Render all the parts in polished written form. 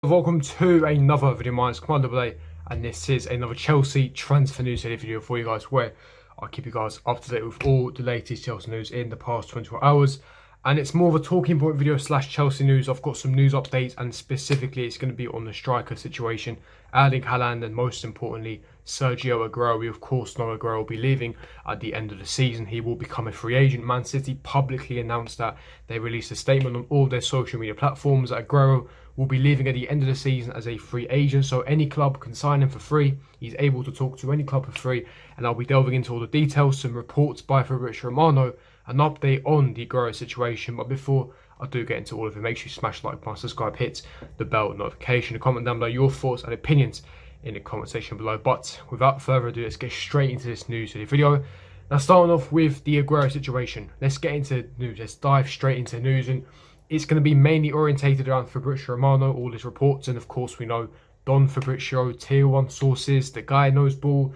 Welcome to another video. My name is Kemal AA, and this is another Chelsea transfer news video for you guys, where I keep you guys up to date with all the latest Chelsea news in the past 24 hours. And it's more of a talking point video slash Chelsea news. I've got some news updates, and specifically it's going to be on the striker situation, Erling Haaland, and most importantly Sergio Aguero. We of course know Aguero will be leaving at the end of the season. He will become a free agent. Man City publicly announced that. They released a statement on all their social media platforms that Aguero will be leaving at the end of the season as a free agent, so any club can sign him for free. He's able to talk to any club for free, and I'll be delving into all the details, some reports by Fabrizio Romano, an update on the Aguero situation. But before I do get into all of it, make sure you smash the like button, subscribe, hit the bell notification, and comment down below your thoughts and opinions in the comment section below. But without further ado, let's get straight into this news video. Now, starting off with the Aguero situation, let's get into news. Let's dive straight into news, and it's going to be mainly orientated around Fabrizio Romano, all his reports, and of course we know Don Fabrizio, tier 1 sources. The guy knows ball.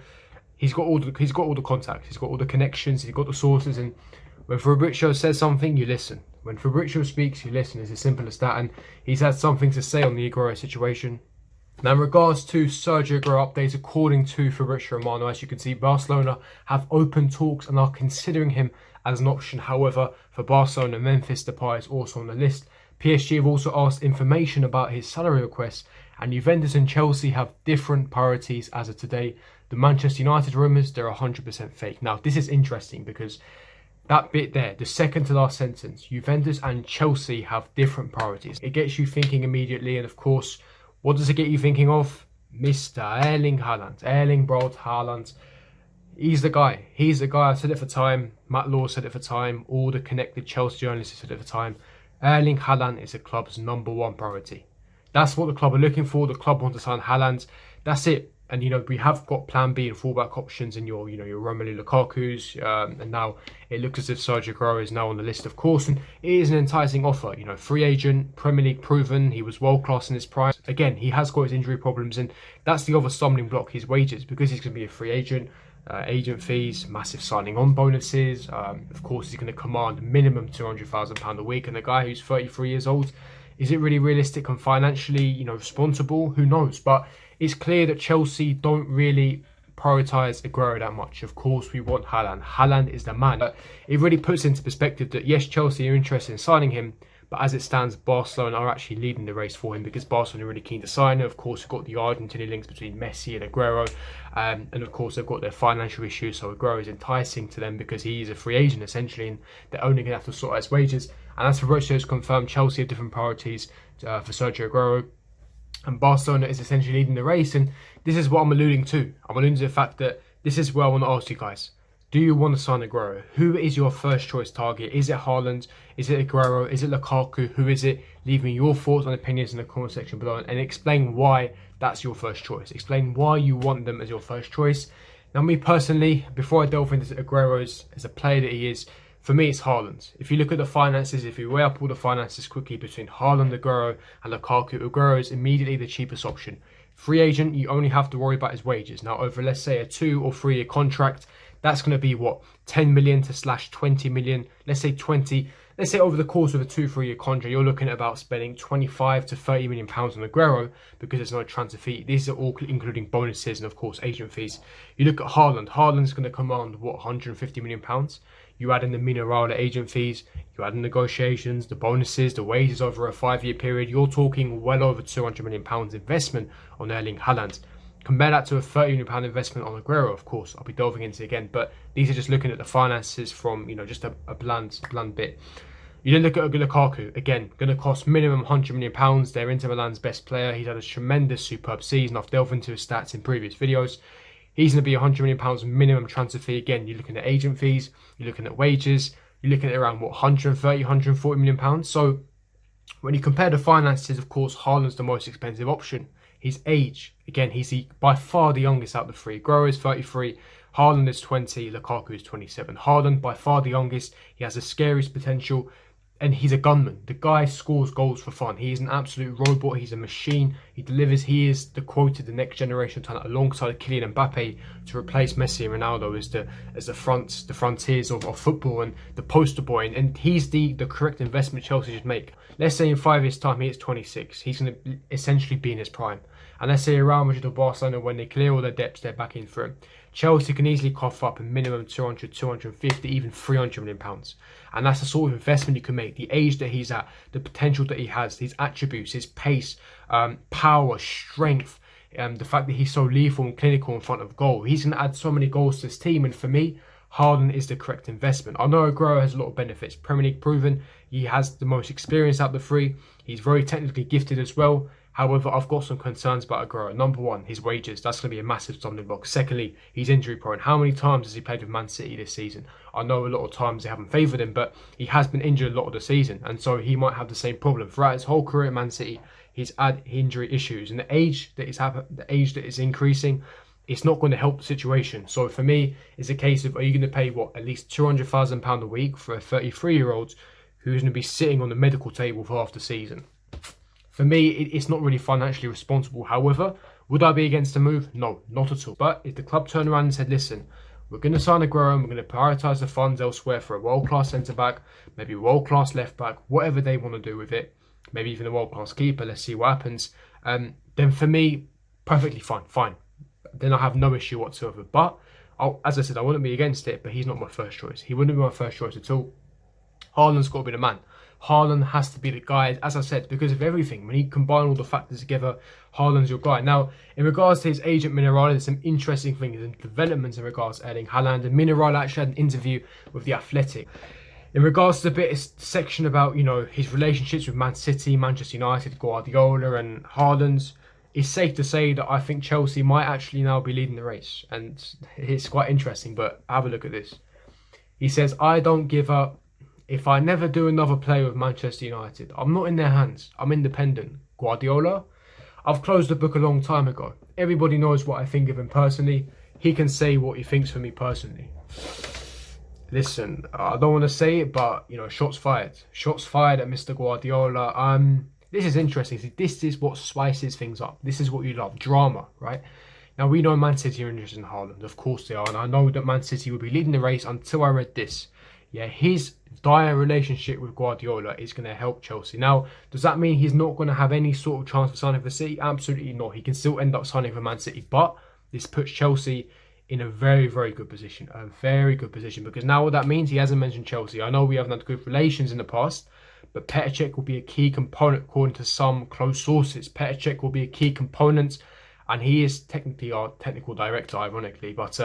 He's got all the contacts, he's got all the connections, he's got the sources, and when Fabrizio says something, you listen. When Fabrizio speaks, you listen. It's as simple as that, and he's had something to say on the Aguero situation. Now, in regards to Sergio Aguero updates, according to Fabrizio Romano, as you can see, Barcelona have open talks and are considering him as an option. However, for Barcelona, Memphis Depay is also on the list. PSG have also asked information about his salary requests, and Juventus and Chelsea have different priorities as of today. The Manchester United rumours, they're 100% fake. Now, this is interesting because that bit there, the second to last sentence, Juventus and Chelsea have different priorities. It gets you thinking immediately, and of course, what does it get you thinking of? Mr. Erling Haaland. Erling Braut Haaland. He's the guy. He's the guy. I said it for time. Matt Law said it for time. All the connected Chelsea journalists said it for time. Erling Haaland is the club's #1 priority. That's what the club are looking for. The club want to sign Haaland. That's it. And we have got plan B and fallback options in your Romelu Lukaku's, and now it looks as if Sergio Aguero is now on the list, of course, and it is an enticing offer. Free agent, Premier League proven, he was world class in his prime. Again, he has got his injury problems, and that's the other stumbling block, his wages, because he's going to be a free agent. Agent fees, massive signing on bonuses. Of course, he's going to command minimum £200,000 a week, and the guy who's 33 years old, is it really realistic and financially, responsible? Who knows? But it's clear that Chelsea don't really prioritise Aguero that much. Of course, we want Haaland. Haaland is the man. But it really puts into perspective that, yes, Chelsea are interested in signing him, but as it stands, Barcelona are actually leading the race for him, because Barcelona are really keen to sign him. Of course, we've got the Argentinian links between Messi and Aguero. And of course, they've got their financial issues, so Aguero is enticing to them because he is a free agent, essentially, and they're only going to have to sort out his wages. And as Fabrizio has confirmed, Chelsea have different priorities for Sergio Aguero, and Barcelona is essentially leading the race. And this is what I'm alluding to. I'm alluding to the fact that this is where I want to ask you guys. Do you want to sign Aguero? Who is your first choice target? Is it Haaland? Is it Aguero? Is it Lukaku? Who is it? Leave me your thoughts and opinions in the comment section below, and explain why that's your first choice. Explain why you want them as your first choice. Now, me personally, before I delve into Aguero's as a player that he is, for me, it's Haaland. If you look at the finances, if you weigh up all the finances quickly between Haaland, Aguero, and Lukaku, Aguero is immediately the cheapest option. Free agent, you only have to worry about his wages. Now, over, let's say, a 2 or 3 year contract, that's going to be what, 10 million to slash 20 million. Let's say 20. Let's say over the course of a 2-3 year contract, you're looking at about spending 25 to 30 million pounds on Aguero, because there's no transfer fee. These are all including bonuses and of course agent fees. You look at Haaland. Haaland's going to command what, 150 million pounds. You add in the Mineral agent fees, you add in negotiations, the bonuses, the wages over a 5-year period. You're talking well over 200 million pounds investment on Erling Haaland. Compare that to a £30 million investment on Aguero. Of course, I'll be delving into it again, but these are just looking at the finances from, just a bland bit. You then look at Lukaku, again, going to cost minimum £100 million. They're Inter Milan's best player. He's had a tremendous, superb season. I've delved into his stats in previous videos. He's going to be £100 million minimum transfer fee. Again, you're looking at agent fees, you're looking at wages, you're looking at around, what, 130, £140 million. So when you compare the finances, of course, Haaland's the most expensive option. His age, again, he's by far the youngest out of the three. Aguero is 33, Haaland is 20, Lukaku is 27. Haaland, by far the youngest. He has the scariest potential. and he's a gunman. The guy scores goals for fun. He is an absolute robot. He's a machine. He delivers. He is the quoted the next generation talent alongside Kylian Mbappe to replace Messi and Ronaldo as the frontiers of football and the poster boy. And he's the correct investment Chelsea should make. Let's say in 5 years' time he hits 26. He's going to essentially be in his prime. And let's say Real Madrid or Barcelona, when they clear all their debts, they're back in for him. Chelsea can easily cough up a minimum 200, 250, even 300 million pounds. And that's the sort of investment you can make. The age that he's at, the potential that he has, his attributes, his pace, power, strength, the fact that he's so lethal and clinical in front of goal. He's going to add so many goals to this team. And for me, Haaland is the correct investment. I know Aguero has a lot of benefits. Premier League proven. He has the most experience out of the three. He's very technically gifted as well. However, I've got some concerns about Aguero. Number one, his wages. That's going to be a massive stumbling block. Secondly, he's injury prone. How many times has he played with Man City this season? I know a lot of times they haven't favoured him, but he has been injured a lot of the season. And so he might have the same problem. Throughout his whole career at Man City, he's had injury issues. And the age that is increasing, it's not going to help the situation. So for me, it's a case of, are you going to pay, at least £200,000 a week for a 33-year-old who's going to be sitting on the medical table for half the season? For me, it's not really financially responsible. However, would I be against the move? No, not at all. But if the club turned around and said, listen, we're going to sign Aguero and we're going to prioritise the funds elsewhere for a world-class centre-back, maybe a world-class left-back, whatever they want to do with it, maybe even a world-class keeper, let's see what happens, then for me, perfectly fine. Then I have no issue whatsoever. But, as I said, I wouldn't be against it, but he's not my first choice. He wouldn't be my first choice at all. Haaland's got to be the man. Haaland has to be the guy, as I said, because of everything. When you combine all the factors together, Haaland's your guy. Now, in regards to his agent Mineral, there's some interesting things and developments in regards to Erling Haaland. And Mineral actually had an interview with The Athletic. In regards to the bit section about, his relationships with Man City, Manchester United, Guardiola and Haaland, it's safe to say that I think Chelsea might actually now be leading the race. And it's quite interesting, but have a look at this. He says, I don't give up. If I never do another play with Manchester United, I'm not in their hands. I'm independent. Guardiola, I've closed the book a long time ago. Everybody knows what I think of him personally. He can say what he thinks for me personally. Listen, I don't want to say it, but, shots fired. Shots fired at Mr. Guardiola. This is interesting. See, this is what spices things up. This is what you love. Drama, right? Now, we know Man City are interested in Haaland. Of course they are. And I know that Man City will be leading the race until I read this. Yeah, his dire relationship with Guardiola is going to help Chelsea. Now, does that mean he's not going to have any sort of chance for signing for City? Absolutely not. He can still end up signing for Man City. But this puts Chelsea in a very, very good position. A very good position. Because now what that means, he hasn't mentioned Chelsea. I know we haven't had good relations in the past. But Petr Cech will be a key component according to some close sources. Petr Cech will be a key component. And he is technically our technical director, ironically. But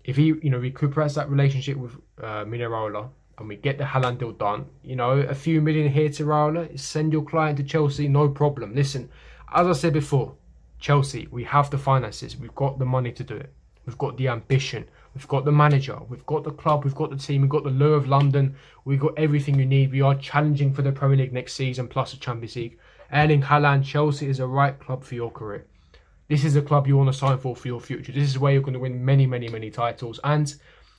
if he, recuperates that relationship with Minarola and we get the Haaland deal done, a few million here to Raiola, send your client to Chelsea, no problem. Listen, as I said before, Chelsea, we have the finances, we've got the money to do it. We've got the ambition, we've got the manager, we've got the club, we've got the team, we've got the lure of London, we've got everything you need. We are challenging for the Premier League next season plus the Champions League. Erling Haaland, Chelsea is the right club for your career. This is a club you want to sign for your future. This is where you're going to win many, many, many titles. And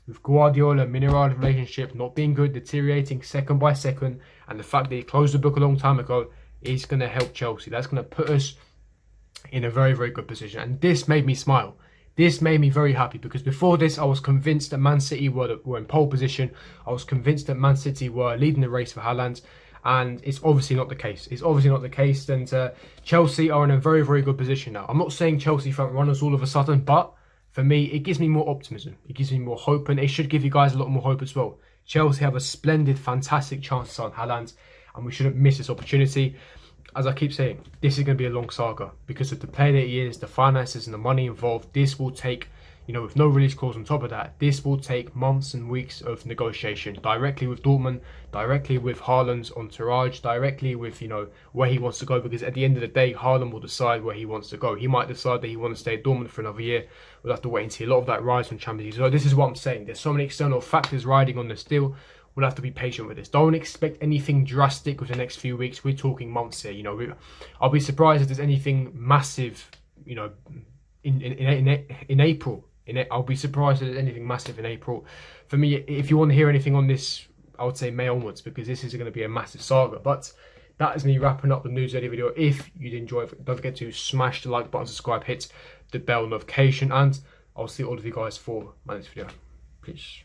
with Guardiola, Mineral relationship not being good, deteriorating second by second, and the fact that he closed the book a long time ago is going to help Chelsea. That's going to put us in a very, very good position. And this made me smile. This made me very happy because before this, I was convinced that Man City were in pole position. I was convinced that Man City were leading the race for Haaland. And it's obviously not the case. It's obviously not the case. And Chelsea are in a very, very good position now. I'm not saying Chelsea front runners all of a sudden, but for me, it gives me more optimism. It gives me more hope, and it should give you guys a lot more hope as well. Chelsea have a splendid, fantastic chance on Haaland, and we shouldn't miss this opportunity. As I keep saying, this is going to be a long saga because of the player that he is, the finances and the money involved. This will take, with no release clause on top of that, this will take months and weeks of negotiation directly with Dortmund, directly with Haaland's entourage, directly with, where he wants to go. Because at the end of the day, Haaland will decide where he wants to go. He might decide that he wants to stay at Dortmund for another year. We'll have to wait and see. A lot of that rides from Champions League. So this is what I'm saying. There's so many external factors riding on this deal. We'll have to be patient with this. Don't expect anything drastic with the next few weeks. We're talking months here. I'll be surprised if there's anything massive, in April. I'll be surprised if there's anything massive in April. For me, if you want to hear anything on this, I would say May onwards, because this is going to be a massive saga. But that is me wrapping up the news ready video. If you did enjoy it, don't forget to smash the like button, subscribe, hit the bell notification, and I'll see all of you guys for my next video. Peace.